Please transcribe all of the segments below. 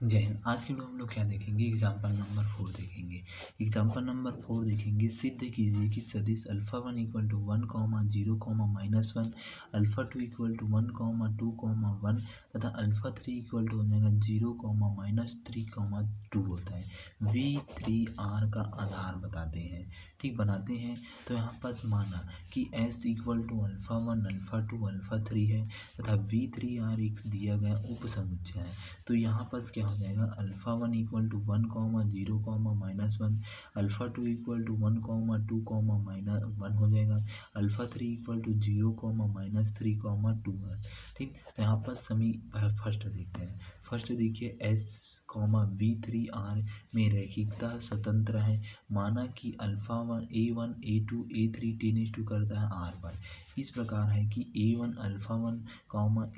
जय हिंद। आज के वीडियो हम लोग क्या देखेंगे, एग्जाम्पल नंबर 4 देखेंगे। एग्जाम्पल नंबर 4 देखेंगे, सिद्ध कीजिए कि सदिश alpha 1 equal to 1 0 -1, alpha 2 equal to 1 2 1 तथा अल्फा 3 इक्वल टू हो जाएगा 0 -3 2 होता है। V3R का आधार बताते हैं, ठीक बनाते हैं। तो यहाँ पास माना कि S equal to alpha 1 alpha 2 alpha 3 है तथा V3R एक दिया गया उपसमुच्चय है। तो यहाँ पास क्या हो जाएगा, alpha 1 equal to 1 0 -1, alpha 2 equal to 1 2 -1 हो जाएगा, अल्फा 3 इक्वल टू 0 -3 2 है। ठीक, तो यहाँ पर फर्स्ट देखते हैं। फर्स्ट देखिए, S V3R में रैखिकता स्वतंत्र है। माना कि alpha 1 A1 A2 A3 tennis करता है R1। इस प्रकार है कि A1 alpha 1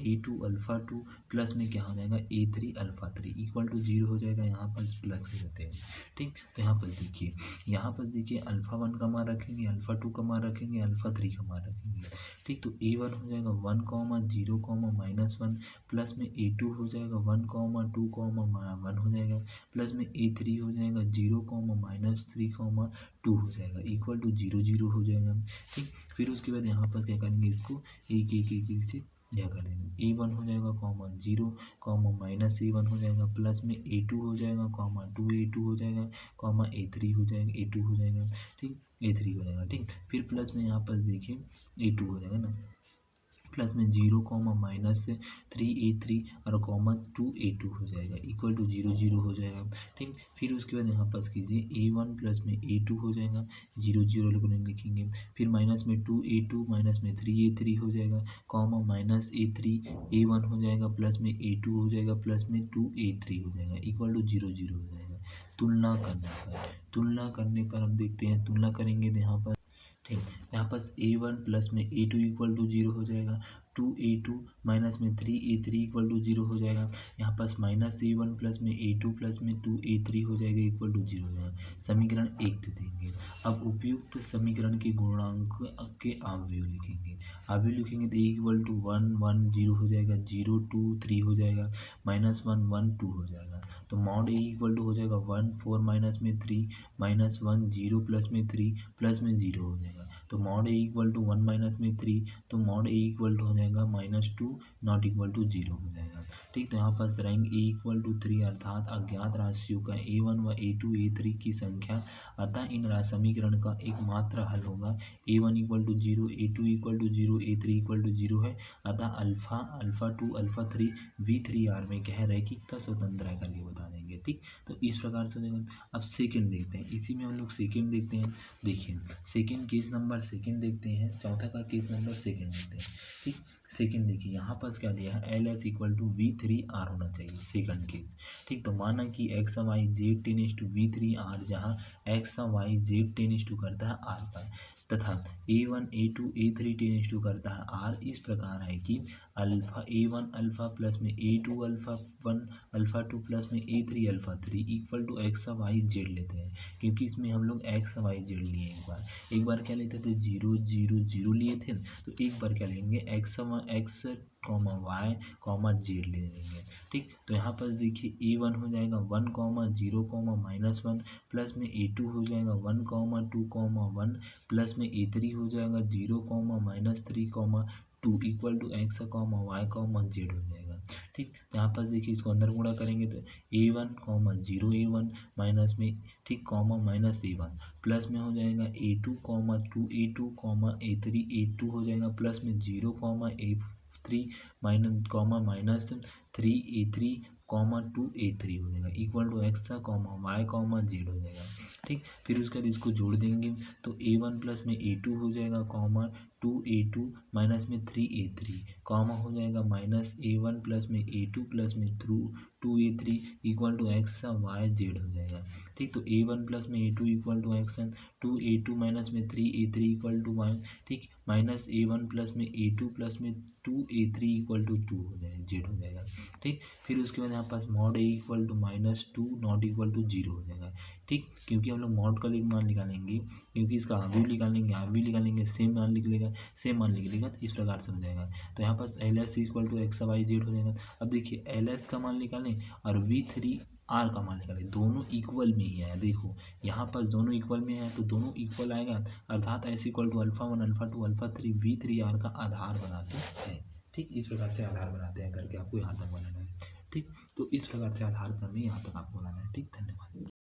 A2 alpha 2 plus में क्या हो जाएगा A3 अल्फा 3 इक्वल टू 0 हो जाएगा। यहाँ पर प्लस कर देते हैं। ठीक, तो यहाँ पर देखिए अल्फा 1 का मान रखेंगे, अल्फा 2 का मान रखेंगे, अल्फा 3 का मान रखेंगे। ठीक, तो A1 हो जाएगा 1 0 -1 प्लस में A2 हो जाएगा 1 2 1 हो जाएगा प्लस में A3 हो जाएगा 0 -3 2 हो जाएगा इक्वल टू 0 0 हो जाएगा। ठीक, फिर उसके बाद यहाँ पर क्या करेंगे, इसको एक से यह कर देंगे। A1 हो जाएगा 0 -A1 हो जाएगा प्लस में A2 हो जाएगा 2 A2 हो जाएगा A3 हो जाएगा A2 हो जाएगा। ठीक, A3 हो जाएगा। ठीक, फिर प्लस में यहाँ पर देखिए A2 हो जाएगा ना, प्लस में 0 -3 A3 और 2 A2 हो जाएगा इक्वल टू 0 0 हो जाएगा। ठीक, फिर उसके बाद यहाँ पास कीजिए A1 प्लस में A2 हो जाएगा 0 0 लिखेंगे। फिर माइनस में 2 A2 माइनस में 3 A3 हो जाएगा माइनस A3 A1 हो जाएगा प्लस में A2 हो जाएगा प्लस में 2 A3 हो जाएगा इक्वल टू 0 0 हो जाएगा। तुलना करने पर हम देखते हैं, तुलना करेंगे तो यहाँ पर ठीक, यहाँ पास A1 प्लस में A2 इक्वल टू 0 हो जाएगा, 2 A2 माइनस में 3 A3 इक्वल टू 0 हो जाएगा। यहाँ पास माइनस A1 प्लस में A2 प्लस में 2 A3 हो जाएगा इक्वल टू 0 हो जाएगा। समीकरण 1 दे देंगे। अब उपयुक्त समीकरण के गुणांक के अवयव लिखेंगे। अवयव लिखेंगे तो A इक्वल टू 1 1 0 हो जाएगा, 0 2 3 हो जाएगा, -1 1 2 हो जाएगा। तो मॉड A इक्वल टू हो जाएगा 1 4 माइनस में 3 -1 0 प्लस में 3 प्लस में 0 हो जाएगा। तो mod A equal to 1 minus में 3, तो मॉड A इक्वल टू हो जाएगा -2 नॉट इक्वल टू 0 हो जाएगा। ठीक, तो यहाँ पास रहेंगे A इक्वल टू 3 अर्थात अज्ञात राशियों का A1 व A2 A3 की संख्या। अतः इन समीकरण का एकमात्र हल होगा A1 equal to 0 A2 equal to 0 A3 equal to 0 है। अतः अल्फा 2 अल्फा 3 V3R में क्या है, रैखिकता स्वतंत्र है करके बता देंगे। ठीक, तो इस प्रकार से हो जाएगा। अब सेकेंड देखते हैं, इसी में हम लोग सेकेंड देखते हैं। देखिए सेकेंड केस नंबर सेकेंड देखते हैं, चौथा का केस नंबर सेकेंड देखते हैं। ठीक, सेकेंड देखिए यहाँ पास क्या दिया है, LS इक्वल टू V3R होना चाहिए सेकंड केस। ठीक, तो माना कि एक्स वाई जेड टेनिस टू V3R, जहाँ एक्स वाई जेड टेनिस टू करता है R पर तथा A1 A2 A3 tennis to करता है R। इस प्रकार है कि अल्फा A1 अल्फा प्लस में A2 अल्फा 1 अल्फा 2 प्लस में A3 alpha 3 equal to x Y z लेते हैं, क्योंकि इसमें हम लोग एक्स वाई जेड लिए। एक बार क्या लेते थे 0 0 0 लिए थे, तो एक बार क्या लेंगे एक्स वाई जेड ले लेंगे। ठीक, तो यहाँ पर देखिए A1 हो जाएगा 1 0 -1 प्लस में A2 हो जाएगा 1 2 1 प्लस में A3 हो जाएगा 0 -3 2 equal to x Y Z हो जाएगा। ठीक, तो यहाँ पर देखिए इसको अंदर गुणा करेंगे तो A1 0 A1 माइनस में ठीक माइनस A1 प्लस में हो जाएगा A2 2 A2 A3 A2 हो जाएगा प्लस में 0 A3 माइनस 3 A3 2 A3 हो जाएगा equal to x Y Z हो जाएगा। ठीक, फिर उसके बाद इसको जोड़ देंगे तो A1 प्लस में A2 हो जाएगा 2 A2 माइनस में 3 A3 हो जाएगा माइनस A1 प्लस में A2 प्लस में 2 A3 equal to x Y Z हो जाएगा। ठीक, तो A1 प्लस में A2 equal to x 2 A2 minus में 3 A3 इक्वल टू वाई। ठीक, माइनस A1 प्लस में A2 प्लस में 2 A3 इक्वल टू 2 हो जाएगा जेड हो जाएगा। ठीक, फिर उसके बाद यहाँ पास mod A equal to -2 not equal to 0 हो जाएगा। ठीक, क्योंकि हम लोग मॉड का मान निकालेंगे, क्योंकि इसका आप भी निकालेंगे, आप भी निकालेंगे, सेम मान निकलेगा, सेम मान निकलेगा, तो इस प्रकार से हो जाएगा। तो यहाँ पास L S equal to x Y Z हो जाएगा। अब देखिए एल एस का मान निकालें और वी थ्री आर का मान निकालें, दोनों इक्वल में ही है। देखो यहाँ पास दोनों इक्वल में है तो दोनों इक्वल आएगा, अर्थात S equal to alpha one alpha two alpha three V three R का आधार बनाते हैं। ठीक, इस प्रकार से आधार बनाते हैं करके आपको यहाँ तक बनाना है। ठीक, तो इस प्रकार से आधार प्रमेय यहाँ तक आपको बनाना है। ठीक, धन्यवाद।